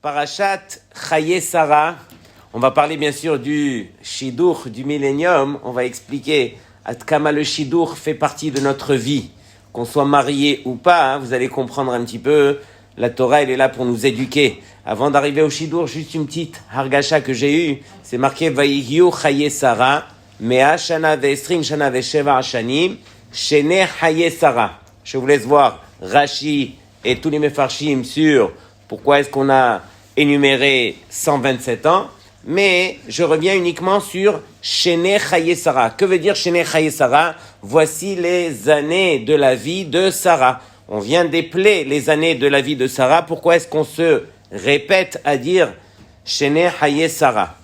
Parashat Chaye Sarah. On va parler bien sûr du Shidur du millénium. On va expliquer à kama le Shidur fait partie de notre vie. Qu'on soit marié ou pas, vous allez comprendre un petit peu. La Torah, elle est là pour nous éduquer. Avant d'arriver au Shidur, juste une petite hargasha que j'ai eue. C'est marqué Vayihyu Chaye Sarah, Mea Shana Ve'estrim Shana Ve'sheva Shanim, Shene Chaye Sarah. Je vous laisse voir Rashi et tous les Mefarshim sur pourquoi est-ce qu'on a énuméré 127 ans. Mais je reviens uniquement sur Shene Chaye Sarah. Que veut dire Shene Chaye Sarah? Voici les années de la vie de Sarah. On vient d'épeler les années de la vie de Sarah. Pourquoi est-ce qu'on se répète à dire Shene Chaye Sarah?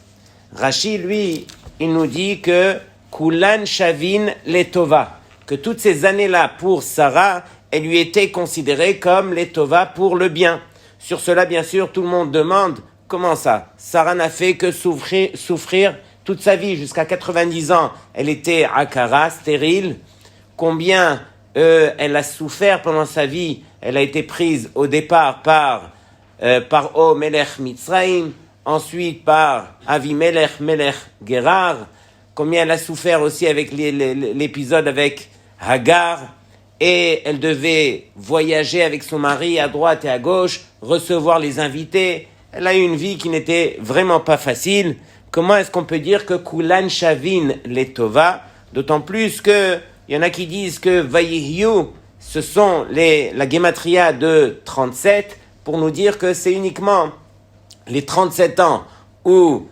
Rashi, lui, il nous dit que Kulan Shavin Letova, que toutes ces années-là pour Sarah, elles lui étaient considérées comme Letova pour le bien. Sur cela, bien sûr, tout le monde demande comment ça? Sarah n'a fait que souffrir toute sa vie, jusqu'à 90 ans. Elle était akara, stérile. Combien elle a souffert pendant sa vie? Elle a été prise au départ par O Melech Mitzraim, ensuite par Avimelech Melech Gerar. Combien elle a souffert aussi avec l'épisode avec Hagar. Et elle devait voyager avec son mari à droite et à gauche, recevoir les invités. Elle a eu une vie qui n'était vraiment pas facile. Comment est-ce qu'on peut dire que Kulan Shavin Letova? D'autant plus que il y en a qui disent que Vayihyu, ce sont la gematria de 37, pour nous dire que c'est uniquement les 37 ans où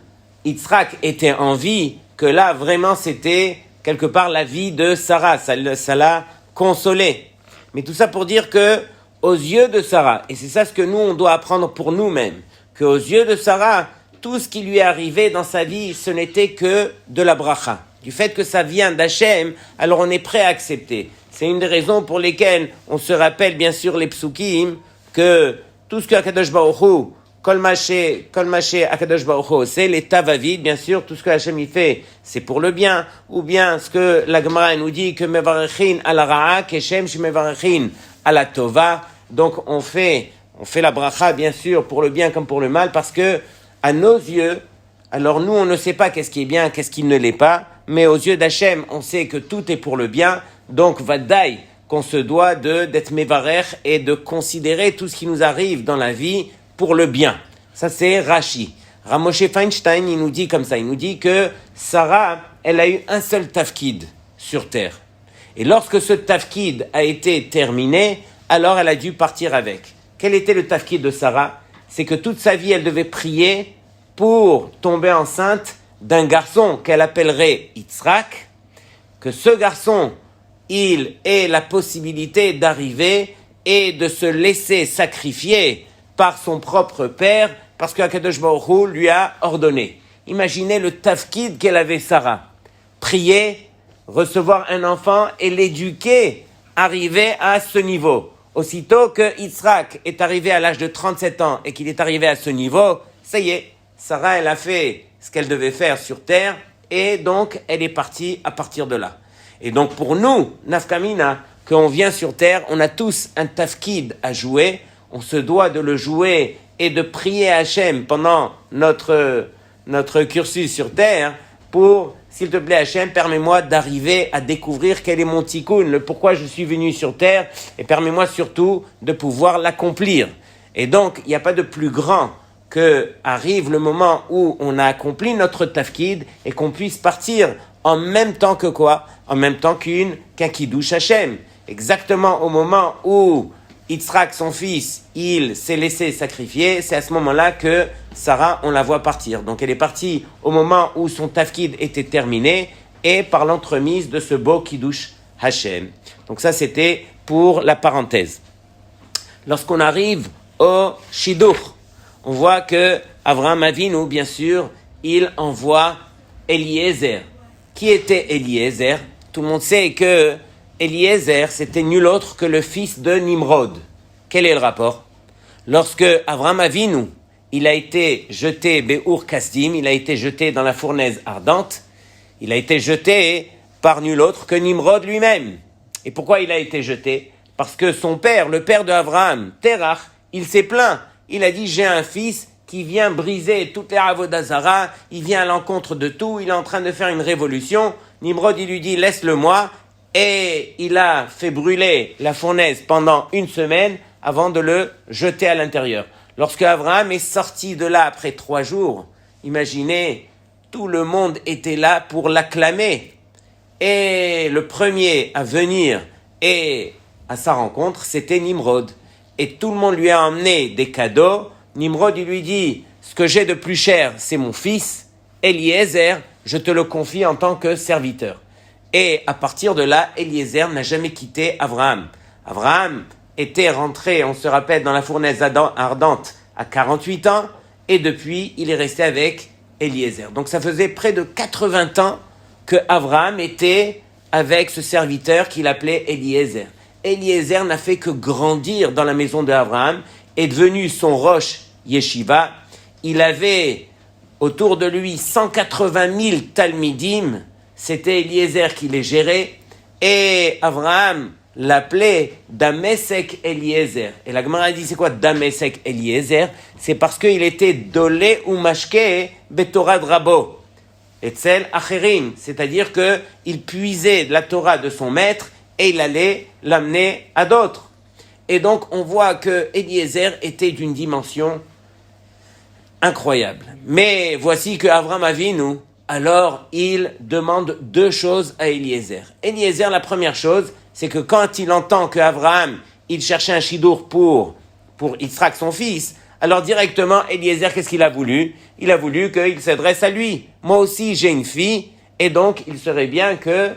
Yitzhak était en vie, que là, vraiment, c'était quelque part la vie de Sarah. Ça l'a consolée. Mais tout ça pour dire que, aux yeux de Sarah, et c'est ça ce que nous, on doit apprendre pour nous-mêmes, qu'aux yeux de Sarah, tout ce qui lui est arrivé dans sa vie, ce n'était que de la bracha. Du fait que ça vient d'Hachem, alors on est prêt à accepter. C'est une des raisons pour lesquelles on se rappelle bien sûr les psukim, que tout ce que Akadosh Baruch Hu, Kol Mashe Akadosh Baruch Hu, c'est les tavavid, bien sûr, tout ce que Hachem y fait, c'est pour le bien, ou bien ce que la Gemara nous dit, que mevarechin ala ra'a, keshem shemevarechin ala tova. Donc on fait la bracha, bien sûr, pour le bien comme pour le mal, parce que, à nos yeux, alors nous, on ne sait pas qu'est-ce qui est bien, qu'est-ce qui ne l'est pas, mais aux yeux d'Hachem, on sait que tout est pour le bien, donc vadaï, qu'on se doit d'être mevarer et de considérer tout ce qui nous arrive dans la vie pour le bien. Ça, c'est Rashi. Ramoshe Feinstein, il nous dit comme ça, il nous dit que Sarah, elle a eu un seul tafkid sur terre. Et lorsque ce tafkid a été terminé, alors elle a dû partir avec. Quel était le tafkid de Sarah? C'est que toute sa vie, elle devait prier pour tomber enceinte d'un garçon qu'elle appellerait Yitzhak, que ce garçon, il ait la possibilité d'arriver et de se laisser sacrifier par son propre père, parce que Akadosh Baruch Hu lui a ordonné. Imaginez le tafkid qu'elle avait Sarah. Prier, recevoir un enfant et l'éduquer, arriver à ce niveau. Aussitôt que Yitzhak est arrivé à l'âge de 37 ans et qu'il est arrivé à ce niveau, ça y est, Sarah, elle a fait ce qu'elle devait faire sur terre et donc elle est partie à partir de là. Et donc pour nous, Nafkamina, quand on vient sur terre, on a tous un tafkid à jouer, on se doit de le jouer et de prier à Hachem pendant notre cursus sur terre pour, s'il te plaît Hachem, permets-moi d'arriver à découvrir quel est mon tikkun, le pourquoi je suis venu sur terre, et permets-moi surtout de pouvoir l'accomplir. Et donc, il n'y a pas de plus grand que arrive le moment où on a accompli notre tafkid et qu'on puisse partir en même temps que quoi? En même temps qu'un kiddush Hachem. Exactement au moment où Yitzhak, son fils, il s'est laissé sacrifier, c'est à ce moment-là que Sarah, on la voit partir. Donc elle est partie au moment où son tafkid était terminé et par l'entremise de ce beau kiddush Hachem. Donc ça, c'était pour la parenthèse. Lorsqu'on arrive au Shidur, on voit que Avraham Avinu, bien sûr, il envoie Eliezer. Qui était Eliezer? Tout le monde sait que Eliezer, c'était nul autre que le fils de Nimrod. Quel est le rapport? Lorsque Avraham Avinu, il a été jeté Be'ur Kasdim, il a été jeté dans la fournaise ardente, il a été jeté par nul autre que Nimrod lui-même. Et pourquoi il a été jeté? Parce que son père, le père de Avraham, Terach, il s'est plaint. Il a dit, j'ai un fils qui vient briser toutes les Avodah Zara, il vient à l'encontre de tout, il est en train de faire une révolution. Nimrod, il lui dit, laisse-le-moi, et il a fait brûler la fournaise pendant 1 semaine avant de le jeter à l'intérieur. Lorsque Abraham est sorti de là après 3 jours, imaginez, tout le monde était là pour l'acclamer. Et le premier à venir et à sa rencontre, c'était Nimrod. Et tout le monde lui a emmené des cadeaux. Nimrod, il lui dit, ce que j'ai de plus cher, c'est mon fils, Eliezer, je te le confie en tant que serviteur. Et à partir de là, Eliezer n'a jamais quitté Abraham. Abraham était rentré, on se rappelle, dans la fournaise ardente à 48 ans, et depuis, il est resté avec Eliezer. Donc ça faisait près de 80 ans que Abraham était avec ce serviteur qu'il appelait Eliezer. Eliezer n'a fait que grandir dans la maison d'Abraham, est devenu son roche yeshiva. Il avait autour de lui 180 000 talmidim, c'était Eliezer qui les gérait, et Abraham l'appelait Damesek Eliezer. Et la Gemara dit, c'est quoi Damesek Eliezer? C'est parce qu'il était dolé ou mashke betorah drabo. Etzel acherim, c'est-à-dire qu'il puisait de la Torah de son maître et il allait l'amener à d'autres. Et donc on voit que Eliezer était d'une dimension incroyable. Mais voici que Avraham Avinu, alors il demande 2 choses à Eliezer. Eliezer, la première chose, c'est que quand il entend que Avraham, il cherchait un shidour pour Yitzhak son fils, alors directement, Eliezer, qu'est-ce qu'il a voulu? Il a voulu qu'il s'adresse à lui. Moi aussi, j'ai une fille, et donc il serait bien que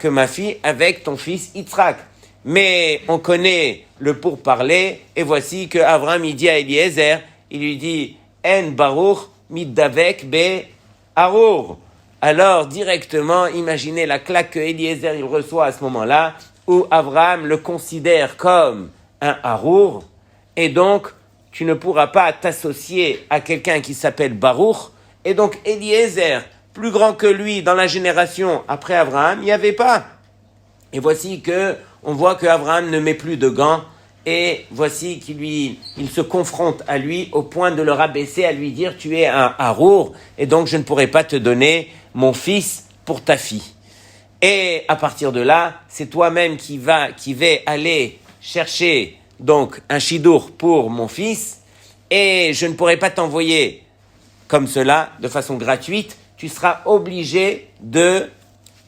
ma fille avec ton fils Yitzhak. Mais on connaît le pourparler, et voici que Avraham, il dit à Eliezer, il lui dit, En Baruch middavek be Arour. Alors, directement, imaginez la claque que Eliezer il reçoit à ce moment-là, où Avraham le considère comme un Arour, et donc, tu ne pourras pas t'associer à quelqu'un qui s'appelle Baruch, et donc Eliezer, plus grand que lui dans la génération après Abraham, il n'y avait pas. Et voici que on voit que Abraham ne met plus de gants, et voici qu'il se confronte à lui au point de le rabaisser, à lui dire, tu es un Harour, et donc je ne pourrai pas te donner mon fils pour ta fille. Et à partir de là, c'est toi-même qui va aller chercher donc un shidour pour mon fils, et je ne pourrai pas t'envoyer comme cela, de façon gratuite. Tu seras obligé de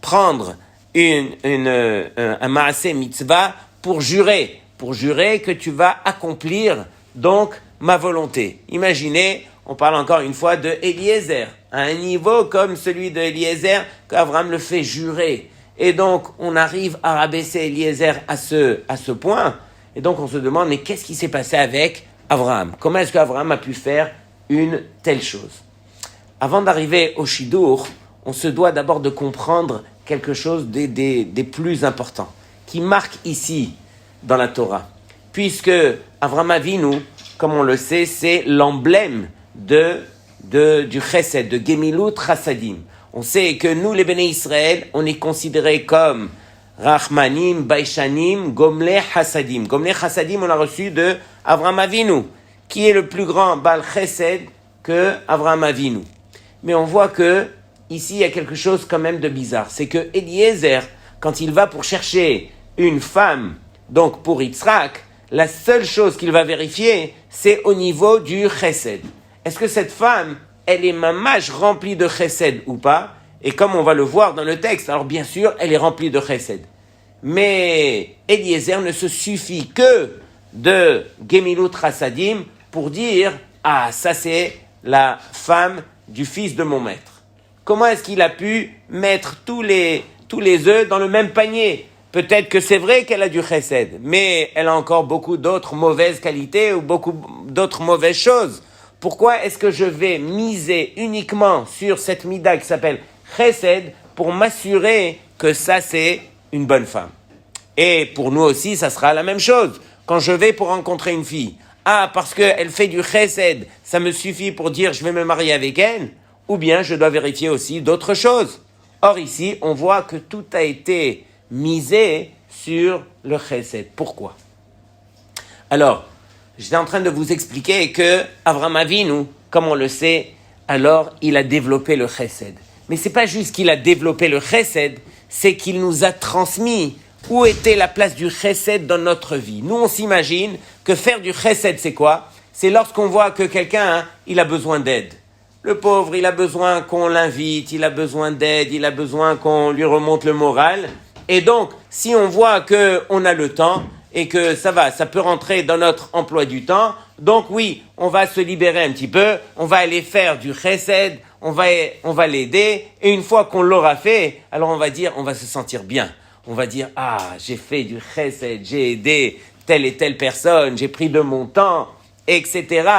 prendre un maaseh mitzvah pour jurer que tu vas accomplir donc ma volonté. Imaginez, on parle encore une fois de Eliezer, à un niveau comme celui de Eliezer, qu'Abraham le fait jurer. Et donc, on arrive à rabaisser Eliezer à ce point. Et donc, on se demande, mais qu'est-ce qui s'est passé avec Abraham? Comment est-ce qu'Abraham a pu faire une telle chose? Avant d'arriver au Shidour, on se doit d'abord de comprendre quelque chose des plus importants, qui marque ici dans la Torah. Puisque Avraham Avinu, comme on le sait, c'est l'emblème du chesed, de Gemilut Chassadim. On sait que nous, les Béné Israël, on est considérés comme Rachmanim, Baishanim, Gomle Chassadim. Gomle Chassadim, on a reçu de Avraham Avinu, qui est le plus grand Baal Chesed que Avraham Avinu. Mais on voit que ici, il y a quelque chose quand même de bizarre. C'est que Eliezer, quand il va pour chercher une femme, donc pour Yitzhak, la seule chose qu'il va vérifier, c'est au niveau du chesed. Est-ce que cette femme, elle est mamash remplie de chesed ou pas? Et comme on va le voir dans le texte, alors bien sûr, elle est remplie de chesed. Mais Eliezer ne se suffit que de Gemilut Chassadim pour dire « Ah, ça c'est la femme du fils de mon maître ». Comment est-ce qu'il a pu mettre tous les œufs dans le même panier? Peut-être que c'est vrai qu'elle a du chesed, mais elle a encore beaucoup d'autres mauvaises qualités ou beaucoup d'autres mauvaises choses. Pourquoi est-ce que je vais miser uniquement sur cette mida qui s'appelle chesed pour m'assurer que ça c'est une bonne femme? Et pour nous aussi, ça sera la même chose. Quand je vais pour rencontrer une fille, parce qu'elle fait du chesed, ça me suffit pour dire je vais me marier avec elle, ou bien je dois vérifier aussi d'autres choses. Or ici, on voit que tout a été misé sur le chesed. Pourquoi? Alors, j'étais en train de vous expliquer que Avraham Avinu, comme on le sait, alors il a développé le chesed. Mais c'est pas juste qu'il a développé le chesed, c'est qu'il nous a transmis où était la place du chesed dans notre vie. Nous, on s'imagine que faire du chesed, c'est quoi? C'est lorsqu'on voit que quelqu'un, il a besoin d'aide. Le pauvre, il a besoin qu'on l'invite, il a besoin d'aide, il a besoin qu'on lui remonte le moral. Et donc, si on voit qu'on a le temps et que ça peut rentrer dans notre emploi du temps, donc oui, on va se libérer un petit peu, on va aller faire du chesed, on va l'aider, et une fois qu'on l'aura fait, alors on va se sentir bien. On va dire, j'ai fait du chesed, j'ai aidé telle et telle personne, j'ai pris de mon temps, etc.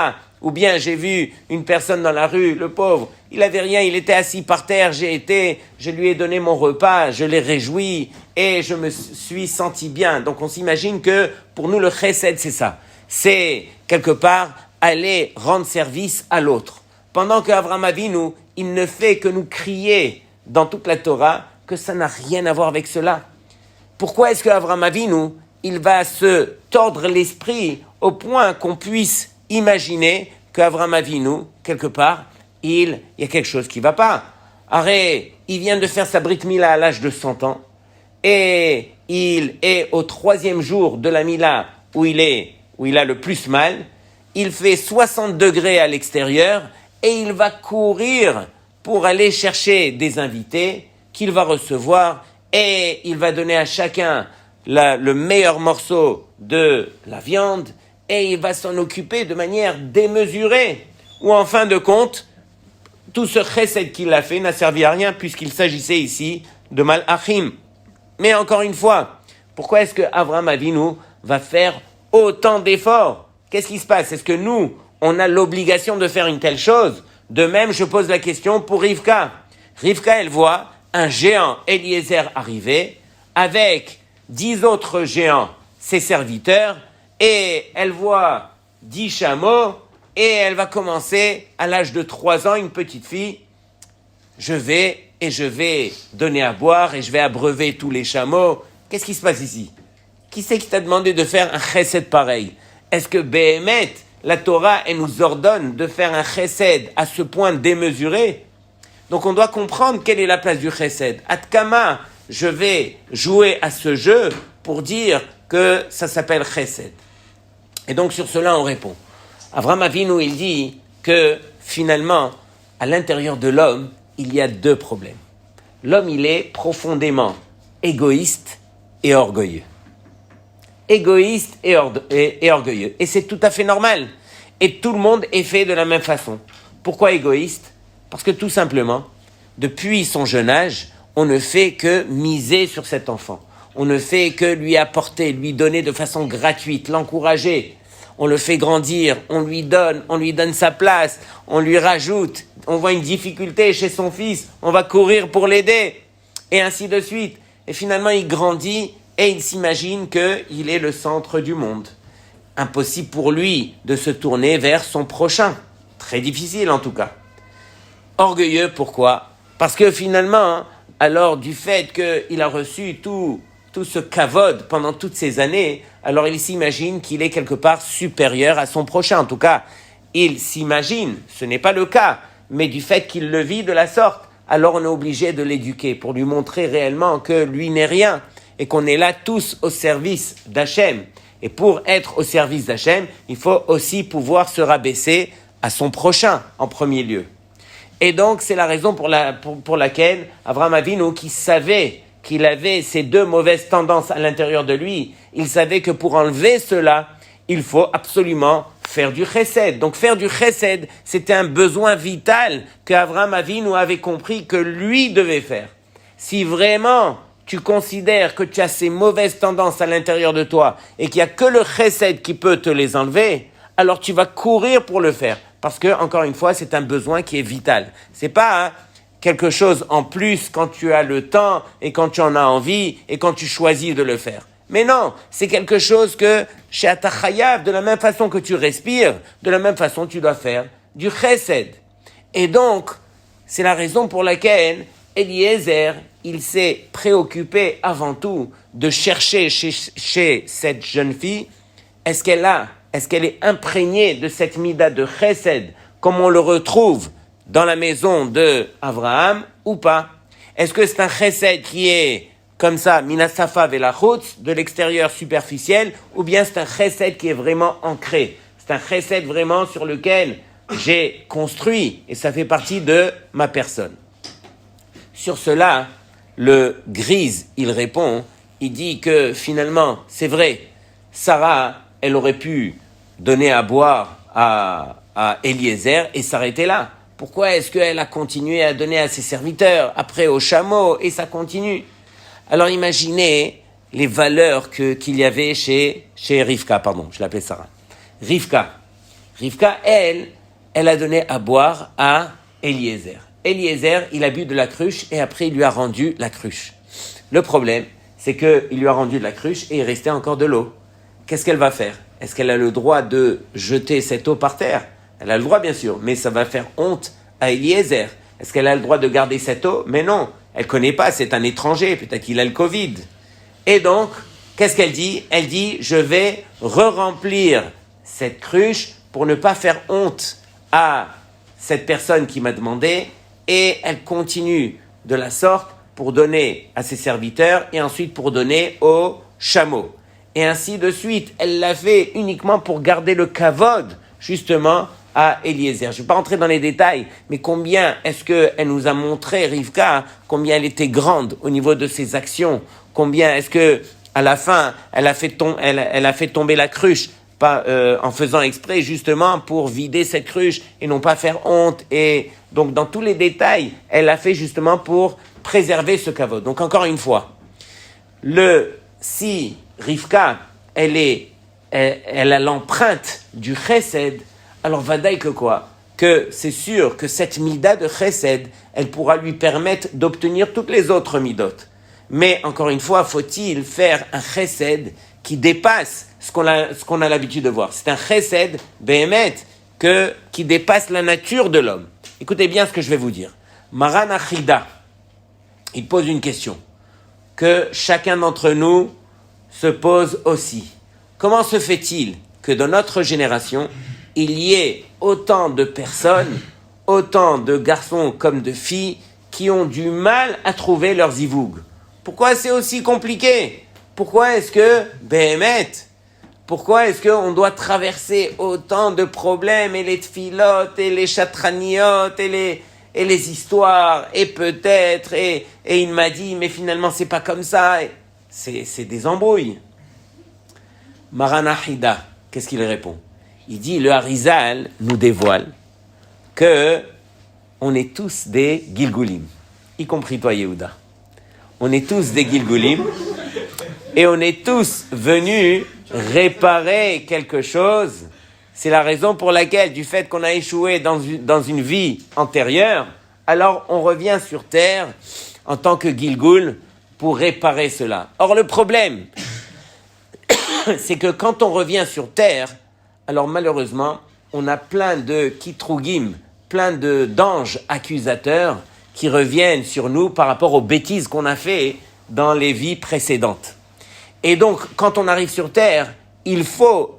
Ou bien j'ai vu une personne dans la rue, le pauvre, il avait rien, il était assis par terre, je lui ai donné mon repas, je l'ai réjoui et je me suis senti bien. Donc on s'imagine que pour nous le chesed c'est ça. C'est quelque part aller rendre service à l'autre. Pendant qu'Avraham Avinu, il ne fait que nous crier dans toute la Torah que ça n'a rien à voir avec cela. Pourquoi est-ce qu'Avraham Avinu, il va se tordre l'esprit au point qu'on puisse imaginer qu'Avraham Avinu, quelque part, il y a quelque chose qui ne va pas. Arrête, il vient de faire sa Brit Mila à l'âge de 100 ans et il est au 3e jour de la Mila où il a le plus mal. Il fait 60 degrés à l'extérieur et il va courir pour aller chercher des invités qu'il va recevoir et il va donner à chacun le meilleur morceau de la viande et il va s'en occuper de manière démesurée. Ou en fin de compte, tout ce chesed qu'il a fait n'a servi à rien puisqu'il s'agissait ici de malachim. Mais encore une fois, pourquoi est-ce que Avraham Avinu va faire autant d'efforts? Qu'est-ce qui se passe? Est-ce que nous, on a l'obligation de faire une telle chose? De même, je pose la question pour Rivka. Rivka, elle voit un géant Eliezer arriver avec 10 autres géants, ses serviteurs, et elle voit 10 chameaux, et elle va commencer, à l'âge de 3 ans, une petite fille, je vais donner à boire, et je vais abreuver tous les chameaux. Qu'est-ce qui se passe ici? Qui c'est qui t'a demandé de faire un chesed pareil? Est-ce que Béhémet, la Torah, elle nous ordonne de faire un chesed à ce point démesuré? Donc on doit comprendre quelle est la place du chesed. Atkama, je vais jouer à ce jeu pour dire que ça s'appelle chesed. Et donc sur cela on répond. Avraham Avinu, il dit que finalement, à l'intérieur de l'homme, il y a 2 problèmes. L'homme, il est profondément égoïste et orgueilleux. Égoïste et orgueilleux. Et c'est tout à fait normal. Et tout le monde est fait de la même façon. Pourquoi égoïste? Parce que tout simplement, depuis son jeune âge, on ne fait que miser sur cet enfant. On ne fait que lui apporter, lui donner de façon gratuite, l'encourager. On le fait grandir, on lui donne sa place, on lui rajoute. On voit une difficulté chez son fils, on va courir pour l'aider. Et ainsi de suite. Et finalement, il grandit et il s'imagine qu'il est le centre du monde. Impossible pour lui de se tourner vers son prochain. Très difficile en tout cas. Orgueilleux, pourquoi? Parce que finalement, alors du fait qu'il a reçu tout ce kavod pendant toutes ces années, alors il s'imagine qu'il est quelque part supérieur à son prochain. En tout cas, il s'imagine, ce n'est pas le cas, mais du fait qu'il le vit de la sorte, alors on est obligé de l'éduquer pour lui montrer réellement que lui n'est rien et qu'on est là tous au service d'Hachem. Et pour être au service d'Hachem, il faut aussi pouvoir se rabaisser à son prochain en premier lieu. Et donc, c'est la raison pour laquelle Avraham Avinu, qui savait qu'il avait ces 2 mauvaises tendances à l'intérieur de lui, il savait que pour enlever cela, il faut absolument faire du chesed. Donc, faire du chesed, c'était un besoin vital qu'Avraham Avinu avait compris que lui devait faire. Si vraiment tu considères que tu as ces mauvaises tendances à l'intérieur de toi et qu'il n'y a que le chesed qui peut te les enlever, alors tu vas courir pour le faire. Parce que, encore une fois, c'est un besoin qui est vital. C'est pas quelque chose en plus quand tu as le temps et quand tu en as envie et quand tu choisis de le faire. Mais non, c'est quelque chose que, chez Atachayav, de la même façon que tu respires, de la même façon tu dois faire du chesed. Et donc, c'est la raison pour laquelle Eliezer, il s'est préoccupé avant tout de chercher chez cette jeune fille, est-ce qu'elle a est-ce qu'elle est imprégnée de cette mida de chesed, comme on le retrouve dans la maison de Abraham, ou pas? Est-ce que c'est un chesed qui est comme ça, minasafa velachutz, de l'extérieur superficiel, ou bien c'est un chesed qui est vraiment ancré? C'est un chesed vraiment sur lequel j'ai construit, et ça fait partie de ma personne. Sur cela, le Grise, il répond, il dit que finalement, c'est vrai, Sarah, elle aurait pu donner à boire à Eliezer et s'arrêter là. Pourquoi est-ce qu'elle a continué à donner à ses serviteurs, après aux chameaux, et ça continue? Alors imaginez les valeurs qu'il y avait chez Rivka, pardon, je l'appelais Sarah. Rivka, elle a donné à boire à Eliezer. Eliezer, il a bu de la cruche et après il lui a rendu la cruche. Le problème, c'est qu'il lui a rendu de la cruche et il restait encore de l'eau. Qu'est-ce qu'elle va faire? Est-ce qu'elle a le droit de jeter cette eau par terre? Elle a le droit, bien sûr, mais ça va faire honte à Eliezer. Est-ce qu'elle a le droit de garder cette eau? Mais non, elle ne connaît pas, c'est un étranger, peut-être qu'il a le Covid. Et donc, qu'est-ce qu'elle dit? Elle dit, je vais re-remplir cette cruche pour ne pas faire honte à cette personne qui m'a demandé, et elle continue de la sorte pour donner à ses serviteurs et ensuite pour donner aux chameaux. Et ainsi de suite, elle l'a fait uniquement pour garder le kavod, justement, à Eliezer. Je ne vais pas rentrer dans les détails, mais combien est-ce qu'elle nous a montré, Rivka, combien elle était grande au niveau de ses actions, combien est-ce que à la fin, elle a fait tomber la cruche, en faisant exprès justement pour vider cette cruche et non pas faire honte. Et donc dans tous les détails, elle l'a fait justement pour préserver ce kavod. Donc encore une fois, si Rivka, elle a l'empreinte du chesed, alors vadaï que quoi? Que c'est sûr que cette mida de chesed, elle pourra lui permettre d'obtenir toutes les autres midot. Mais encore une fois, faut-il faire un chesed qui dépasse ce qu'on a l'habitude de voir. C'est un chesed, behemet, qui dépasse la nature de l'homme. Écoutez bien ce que je vais vous dire. Maran Achida, il pose une question que chacun d'entre nous se pose aussi. Comment se fait-il que dans notre génération, il y ait autant de personnes, autant de garçons comme de filles qui ont du mal à trouver leurs zivougs? Pourquoi c'est aussi compliqué? Pourquoi est-ce que, pourquoi est-ce qu'on doit traverser autant de problèmes, et les tfilotes, et les chatraniot, et les histoires, et peut-être, et il m'a dit, mais finalement c'est pas comme ça. C'est des embrouilles. Maranahida, qu'est-ce qu'il répond? Il dit, le Harizal nous dévoile que on est tous des Gilgulim, y compris toi, Yehuda. On est tous des Gilgulim et on est tous venus réparer quelque chose. C'est la raison pour laquelle, du fait qu'on a échoué dans une vie antérieure, alors on revient sur terre en tant que Gilgul pour réparer cela. Or, le problème, c'est que quand on revient sur terre, alors malheureusement, on a plein de kitrougim, plein d'anges accusateurs qui reviennent sur nous par rapport aux bêtises qu'on a fait dans les vies précédentes. Et donc, quand on arrive sur terre, il faut,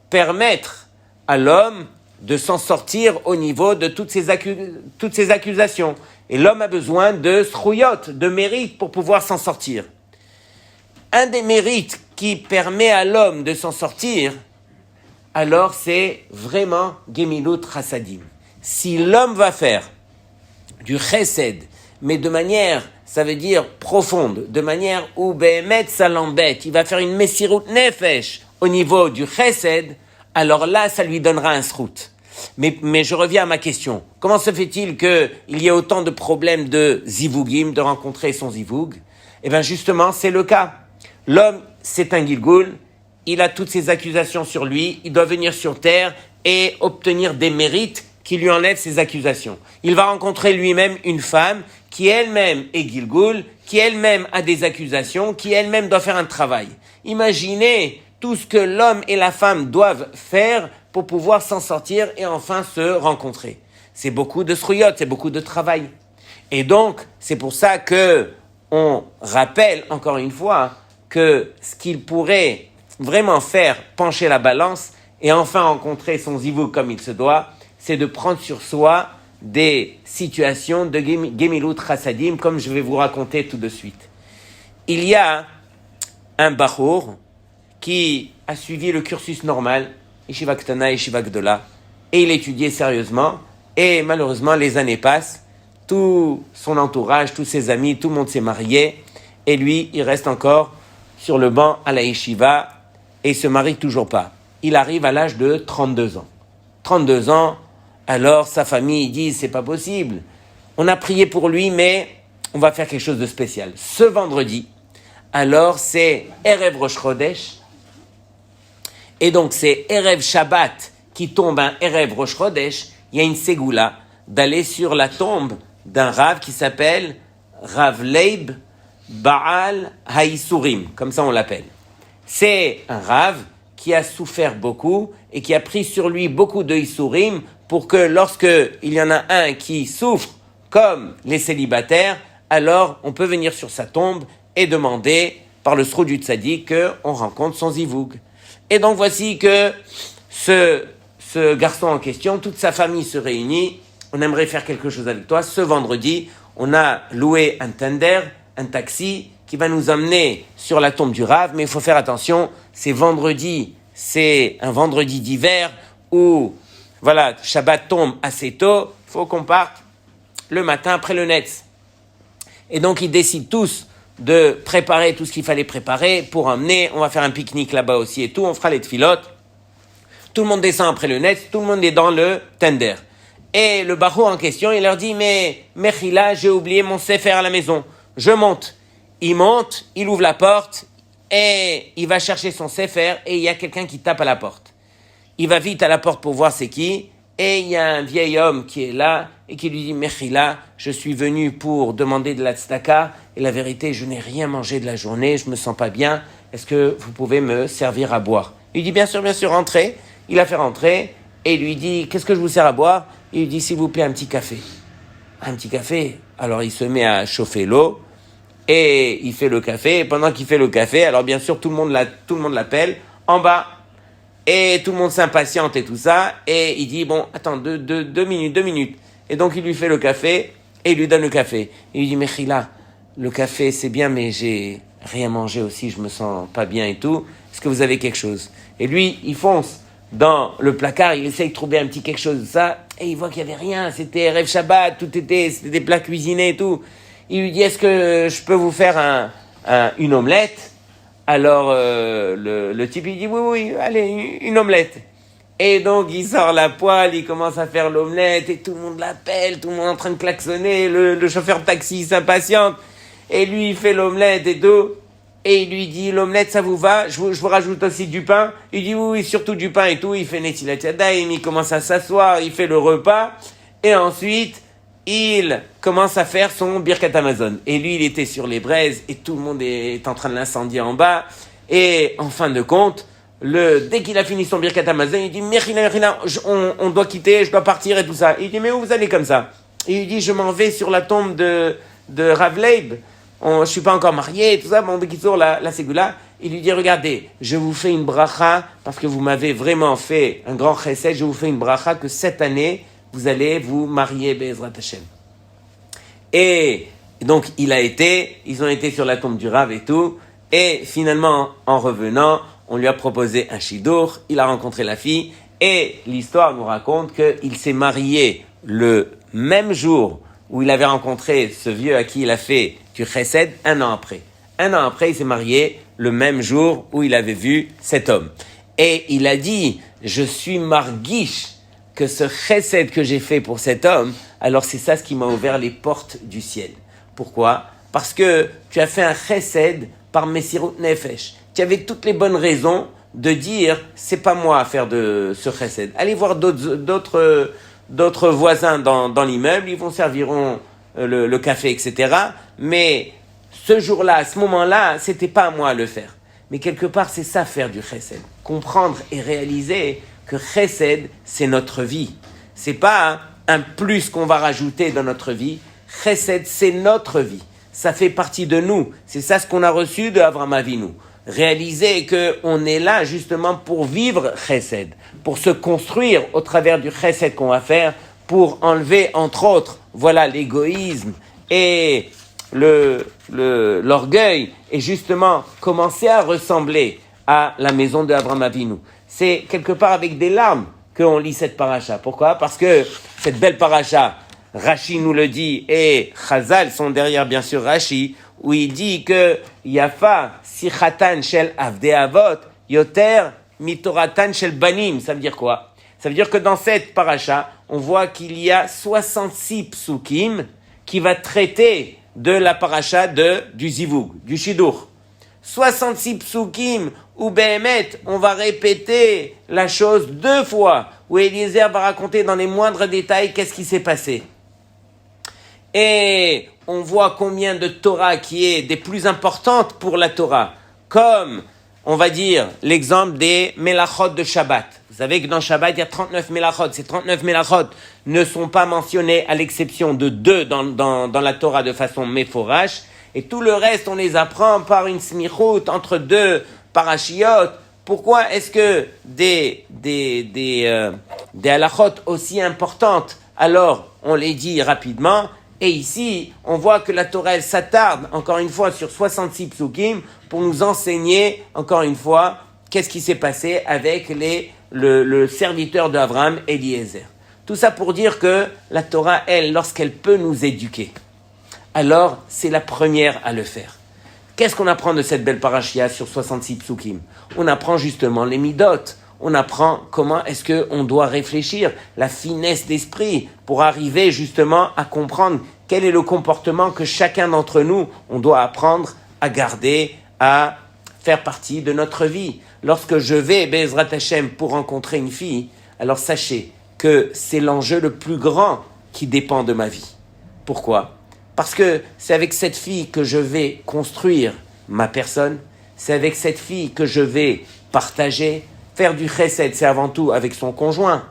permettre à l'homme de s'en sortir au niveau de toutes ces accusations. Et l'homme a besoin de srouyot, de mérite pour pouvoir s'en sortir. Un des mérites qui permet à l'homme de s'en sortir, alors c'est vraiment Gemilut Chassadim. Si l'homme va faire du chesed, mais de manière, ça veut dire profonde, de manière où Behemet ça l'embête, il va faire une Messirut Nefesh au niveau du chesed, alors là, ça lui donnera un srout. Mais je reviens à ma question. Comment se fait-il qu'il y ait autant de problèmes de zivugim, de rencontrer son zivug? Eh bien justement, c'est le cas. L'homme, c'est un Gilgul, il a toutes ces accusations sur lui, il doit venir sur terre et obtenir des mérites qui lui enlèvent ces accusations. Il va rencontrer lui-même une femme qui elle-même est Gilgul, qui elle-même a des accusations, qui elle-même doit faire un travail. Imaginez tout ce que l'homme et la femme doivent faire pour pouvoir s'en sortir et enfin se rencontrer. C'est beaucoup de srouyot, c'est beaucoup de travail. Et donc, c'est pour ça que on rappelle encore une fois que ce vraiment faire pencher la balance et enfin rencontrer son zivug comme il se doit, c'est de prendre sur soi des situations de Gemilut Chassadim, comme je vais vous raconter tout de suite. Il y a un Bachour qui a suivi le cursus normal, Yeshiva Ktana, Yeshiva Gdola, et il étudiait sérieusement, et malheureusement les années passent, tout son entourage, tous ses amis, tout le monde s'est marié, et lui, il reste encore sur le banc à la Yeshiva, et il se marie toujours pas. Il arrive à l'âge de 32 ans. 32 ans, alors sa famille dit, c'est pas possible. On a prié pour lui, mais on va faire quelque chose de spécial. Ce vendredi, alors c'est Erev Rosh Chodesh, et donc c'est Erev Shabbat qui tombe un Erev Rosh Chodesh, il y a une ségoula d'aller sur la tombe d'un Rav qui s'appelle Rav Leib Baal Haïsourim, comme ça on l'appelle. C'est un Rav qui a souffert beaucoup et qui a pris sur lui beaucoup de Issourim pour que lorsque il y en a un qui souffre comme les célibataires, alors on peut venir sur sa tombe et demander par le srou du tzaddik qu'on rencontre son zivug. Et donc voici que ce garçon en question, toute sa famille se réunit, on aimerait faire quelque chose avec toi. Ce vendredi, on a loué un tender, un taxi, qui va nous emmener sur la tombe du Rav, mais il faut faire attention, c'est un vendredi d'hiver où, voilà, Shabbat tombe assez tôt, il faut qu'on parte le matin après le Netz. Et donc ils décident tous de préparer tout ce qu'il fallait préparer pour emmener, on va faire un pique-nique là-bas aussi et tout, on fera les tfilotes. Tout le monde descend après le Netz, tout le monde est dans le tender. Et le barou en question, il leur dit, mais Mechila, j'ai oublié mon sefer à la maison, je monte. Il monte, il ouvre la porte et il va chercher son sefer et il y a quelqu'un qui tape à la porte. Il va vite à la porte pour voir c'est qui et il y a un vieil homme qui est là et qui lui dit « Mechila, je suis venu pour demander de la tzedaka et la vérité, je n'ai rien mangé de la journée, je me sens pas bien, est-ce que vous pouvez me servir à boire ?» Il dit « Bien sûr, rentrez. » Il a fait rentrer et il lui dit « Qu'est-ce que je vous sers à boire ?» Il lui dit « S'il vous plaît, un petit café. » Un petit café. Alors il se met à chauffer l'eau. Et il fait le café, et pendant qu'il fait le café, alors bien sûr tout le monde l'appelle en bas, et tout le monde s'impatiente et tout ça, et il dit bon, attends, deux minutes, et donc il lui fait le café, et il lui donne le café, il lui dit Mechila, le café c'est bien, mais j'ai rien mangé aussi, je me sens pas bien et tout, est-ce que vous avez quelque chose? Et lui, il fonce dans le placard, il essaye de trouver un petit quelque chose de ça, et il voit qu'il y avait rien, c'était Rêve Shabbat, c'était des plats cuisinés et tout. Il lui dit, est-ce que je peux vous faire une omelette? Alors, le type, il dit, oui, allez, une omelette. Et donc, il sort la poêle, il commence à faire l'omelette, et tout le monde l'appelle, tout le monde est en train de klaxonner, le chauffeur de taxi s'impatiente, et lui, il fait l'omelette et tout, et il lui dit, l'omelette, ça vous va? Je vous rajoute aussi du pain? Il dit, oui, surtout du pain et tout, il fait Netilat Yadayim, il commence à s'asseoir, il fait le repas, et ensuite, il commence à faire son Birkat Amazon. Et lui, il était sur les braises et tout le monde est en train de l'incendier en bas. Et en fin de compte, dès qu'il a fini son Birkat Amazon, il dit Mechila, on doit quitter, je dois partir et tout ça. Il dit mais où vous allez comme ça? Et il dit je m'en vais sur la tombe de Rav Leib. Je suis pas encore marié et tout ça. Bon, qui sort la ségoula. Il lui dit regardez, je vous fais une bracha parce que vous m'avez vraiment fait un grand chesed. Je vous fais une bracha que cette année vous allez vous marier, Be'ezrat Hashem. Et donc, ils ont été sur la tombe du Rav et tout, et finalement, en revenant, on lui a proposé un shidur, il a rencontré la fille, et l'histoire nous raconte qu'il s'est marié le même jour où il avait rencontré ce vieux à qui il a fait du chesed, un an après. Un an après, il s'est marié le même jour où il avait vu cet homme. Et il a dit, je suis marguiche, que ce chesed que j'ai fait pour cet homme, alors c'est ça ce qui m'a ouvert les portes du ciel. Pourquoi? Parce que tu as fait un chesed par Messirut Nefesh. Tu avais toutes les bonnes raisons de dire, c'est pas moi à faire de ce chesed. Allez voir d'autres voisins dans l'immeuble, ils vous serviront le café, etc. Mais ce jour-là, à ce moment-là, c'était pas à moi à le faire. Mais quelque part, c'est ça faire du chesed. Comprendre et réaliser que chesed, c'est notre vie. C'est pas un plus qu'on va rajouter dans notre vie. Chesed, c'est notre vie. Ça fait partie de nous. C'est ça ce qu'on a reçu de Avraham Avinu. réaliser qu'on est là justement pour vivre chesed, pour se construire au travers du chesed qu'on va faire, pour enlever, entre autres, voilà, l'égoïsme et l'orgueil, et justement commencer à ressembler à la maison d'Abraham Avinu. C'est quelque part avec des larmes qu'on lit cette paracha. Pourquoi? Parce que cette belle paracha, Rashi nous le dit, et Chazal sont derrière bien sûr Rashi, où il dit que Yafa sichatan shel avdei avot yoter mitoratan shel banim. Ça veut dire quoi? Ça veut dire que dans cette paracha, on voit qu'il y a 66 psukim qui va traiter de la paracha du zivug, du shidur. 66 psukim où Behemet, on va répéter la chose 2 fois, où Eliezer va raconter dans les moindres détails qu'est-ce qui s'est passé. Et on voit combien de Torah qui est des plus importantes pour la Torah, comme, on va dire, l'exemple des Melachot de Shabbat. Vous savez que dans Shabbat, il y a 39 Melachot. Ces 39 Melachot ne sont pas mentionnés à l'exception de 2 dans la Torah de façon méforache. Et tout le reste, on les apprend par une smichut entre 2 parashiot. Pourquoi est-ce que des halachot aussi importantes, alors on les dit rapidement? Et ici, on voit que la Torah, elle s'attarde, encore une fois, sur 66 psukim pour nous enseigner, encore une fois, qu'est-ce qui s'est passé avec le serviteur d'Abraham, Eliezer. Tout ça pour dire que la Torah, elle, lorsqu'elle peut nous éduquer, alors c'est la première à le faire. Qu'est-ce qu'on apprend de cette belle parashia sur 66 psukim? On apprend justement les midot. On apprend comment est-ce qu'on doit réfléchir, la finesse d'esprit, pour arriver justement à comprendre quel est le comportement que chacun d'entre nous, on doit apprendre à garder, à faire partie de notre vie. Lorsque je vais, Be'ezrat Hashem, pour rencontrer une fille, alors sachez que c'est l'enjeu le plus grand qui dépend de ma vie. Pourquoi? Parce que c'est avec cette fille que je vais construire ma personne, c'est avec cette fille que je vais partager. Faire du chesed, c'est avant tout avec son conjoint.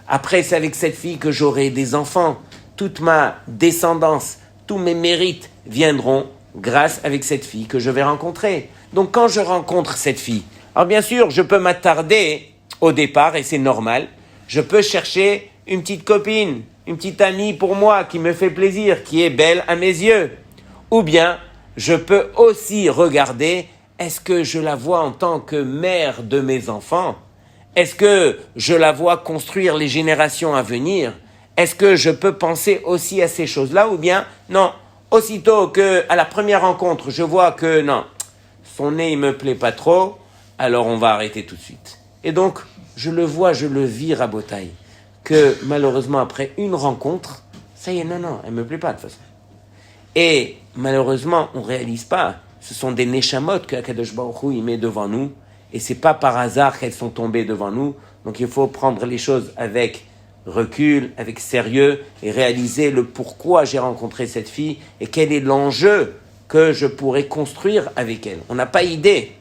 Après, c'est avec cette fille que j'aurai des enfants. Toute ma descendance, tous mes mérites viendront grâce avec cette fille que je vais rencontrer. Donc quand je rencontre cette fille, alors bien sûr, je peux m'attarder au départ, et c'est normal. Je peux chercher une petite copine, une petite amie pour moi qui me fait plaisir, qui est belle à mes yeux. Ou bien, je peux aussi regarder, est-ce que je la vois en tant que mère de mes enfants? Est-ce que je la vois construire les générations à venir? Est-ce que je peux penser aussi à ces choses-là? Ou bien, non, aussitôt qu'à la première rencontre, je vois que non, son nez il me plaît pas trop, alors on va arrêter tout de suite. Et donc, je le vois, je le vis rabotaille, que malheureusement après une rencontre, ça y est, non, elle me plaît pas de toute façon. Et malheureusement, on réalise pas. Ce sont des neshamot que Akadosh Baruch Hu il met devant nous, et c'est pas par hasard qu'elles sont tombées devant nous. Donc il faut prendre les choses avec recul, avec sérieux, et réaliser le pourquoi j'ai rencontré cette fille, et quel est l'enjeu que je pourrais construire avec elle. On n'a pas idée.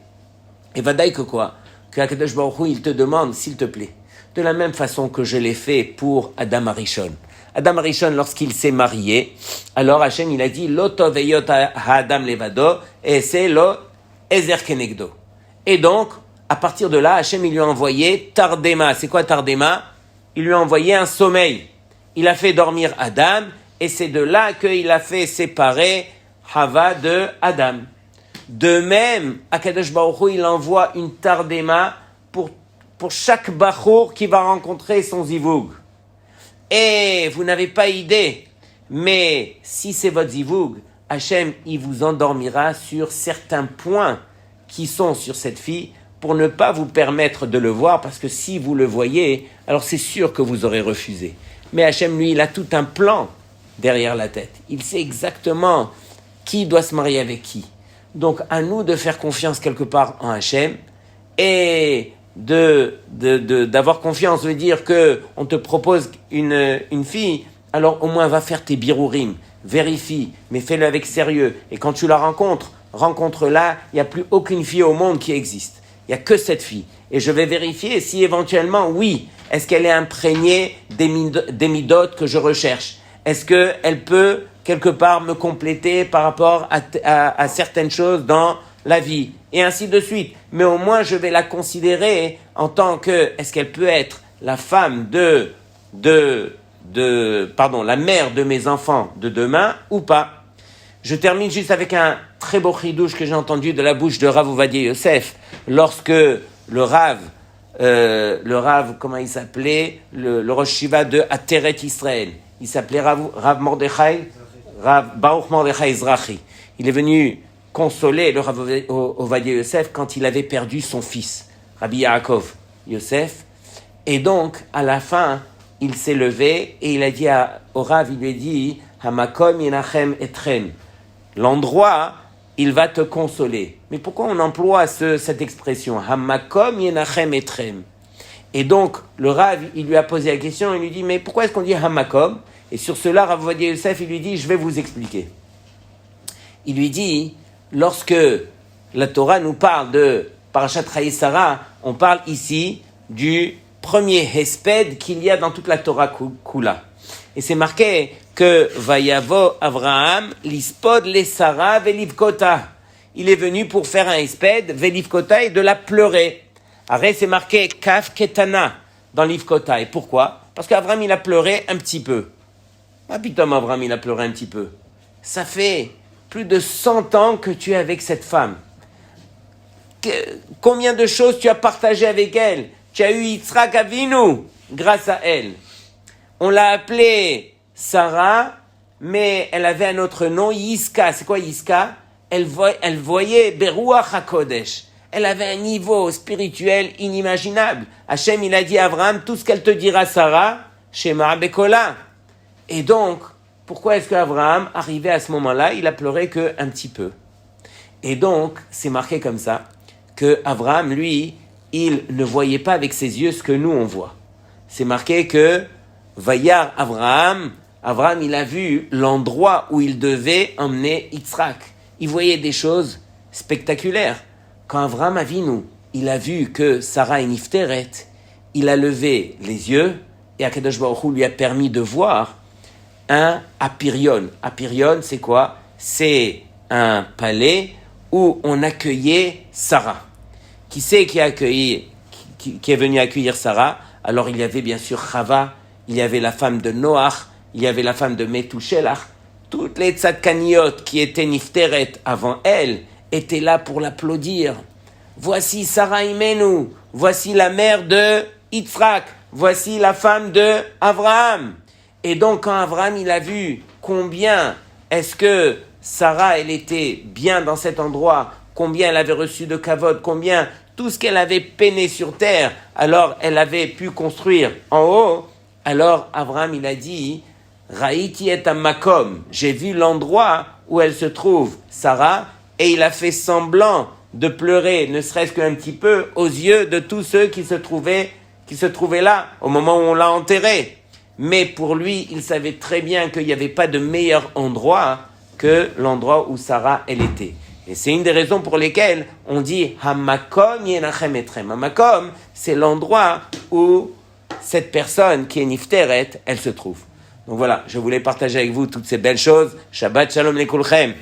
Et vadaï que quoi? Que Akadosh Baruch Hu il te demande, s'il te plaît, de la même façon que je l'ai fait pour Adam Arishon. Adam Arishon, lorsqu'il s'est marié, alors Hachem, il a dit, Lo tov heyot ha'adam levado, et c'est lo ezer kenegdo. Et donc, à partir de là, Hachem, il lui a envoyé Tardema. C'est quoi Tardema? Il lui a envoyé un sommeil. Il a fait dormir Adam, et c'est de là qu'il a fait séparer Hava de Adam. De même, Akadosh Baruch Hu, il envoie une Tardema pour chaque bachour qui va rencontrer son zivug. Et vous n'avez pas idée, mais si c'est votre zivug, Hachem, il vous endormira sur certains points qui sont sur cette fille pour ne pas vous permettre de le voir, parce que si vous le voyez, alors c'est sûr que vous aurez refusé. Mais Hachem, lui, il a tout un plan derrière la tête. Il sait exactement qui doit se marier avec qui. Donc, à nous de faire confiance quelque part en Hachem et d'avoir confiance veut dire que on te propose une fille, alors au moins va faire tes birourim, vérifie, mais fais-le avec sérieux. Et quand tu la rencontre-la, il n'y a plus aucune fille au monde qui existe. Il n'y a que cette fille. Et je vais vérifier si éventuellement, oui, est-ce qu'elle est imprégnée des midotes que je recherche? Est-ce qu'elle peut quelque part me compléter par rapport à certaines choses dans la vie, et ainsi de suite. Mais au moins, je vais la considérer en tant que, est-ce qu'elle peut être la femme la mère de mes enfants de demain ou pas? Je termine juste avec un très beau chidouche que j'ai entendu de la bouche de Rav Ovadia Yosef, lorsque le Rav, comment il s'appelait, le Rosh Shiva de Ateret Israël, il s'appelait Rav Mordechai, Rav Baruch Mordechai Ezrachi. Il est venu consoler le Rav Ovadia Yosef quand il avait perdu son fils, Rabbi Yaakov Yosef. Et donc, à la fin, il s'est levé et il a dit au Rav, il lui a dit, Hamakom yenachem etrem. L'endroit, il va te consoler. Mais pourquoi on emploie cette expression, Hamakom yenachem etrem? Et donc, le Rav, il lui a posé la question, il lui dit, mais pourquoi est-ce qu'on dit Hamakom? Et sur cela, Rav Ovadia Yosef, il lui dit, je vais vous expliquer. Il lui dit, lorsque la Torah nous parle de Parashat Chayei Sarah, on parle ici du premier hesped qu'il y a dans toute la Torah Kula. Et c'est marqué que Vayavo Avraham lispod les Sarah velivkota. Il est venu pour faire un hesped velivkota et de la pleurer. Après c'est marqué kaf ketana dans l'ivkota. Et pourquoi? Parce qu'Avraham il a pleuré un petit peu. Ah putain, Avraham il a pleuré un petit peu. Ça fait plus de 100 ans que tu es avec cette femme. Combien de choses tu as partagé avec elle? Tu as eu Yitzhak Avinu grâce à elle. On l'a appelée Sarah, mais elle avait un autre nom, Yiska. C'est quoi Yiska? Elle voyait Beruach HaKodesh. Elle avait un niveau spirituel inimaginable. Hachem, il a dit à Abraham, tout ce qu'elle te dira, Sarah, Shema Bekola. Et donc, pourquoi est-ce qu'Abraham, arrivé à ce moment-là, il a pleuré qu'un petit peu? Et donc, c'est marqué comme ça, que Abraham, lui, il ne voyait pas avec ses yeux ce que nous on voit. C'est marqué que Vayar Avraham, il a vu l'endroit où il devait emmener Yitzhak. Il voyait des choses spectaculaires. Quand Avraham Avinu, il a vu que Sarah est nifteret, il a levé les yeux et Akadosh Baruch Hu lui a permis de voir un apirion. Apirion, c'est quoi? C'est un palais où on accueillait Sarah. Qui c'est qui est venu accueillir Sarah? Alors il y avait bien sûr Chava, il y avait la femme de Noach, il y avait la femme de Methushelach. Toutes les tzadkaniot qui étaient nifteret avant elle étaient là pour l'applaudir. Voici Sarah Imenu, voici la mère de Yitzhak, voici la femme de Avraham. Et donc quand Avraham il a vu combien est-ce que Sarah elle était bien dans cet endroit, combien elle avait reçu de kavod, combien tout ce qu'elle avait peiné sur terre, alors elle avait pu construire en haut. Alors Avraham il a dit, Raïti et makom, j'ai vu l'endroit où elle se trouve, Sarah, et il a fait semblant de pleurer, ne serait-ce qu'un petit peu, aux yeux de tous ceux qui se trouvaient là, au moment où on l'a enterré. Mais pour lui, il savait très bien qu'il n'y avait pas de meilleur endroit que l'endroit où Sarah elle était. Et c'est une des raisons pour lesquelles on dit Hamakom yenachem etrem. Hamakom, c'est l'endroit où cette personne qui est nifteret, elle se trouve. Donc voilà, je voulais partager avec vous toutes ces belles choses. Shabbat shalom lekulchem.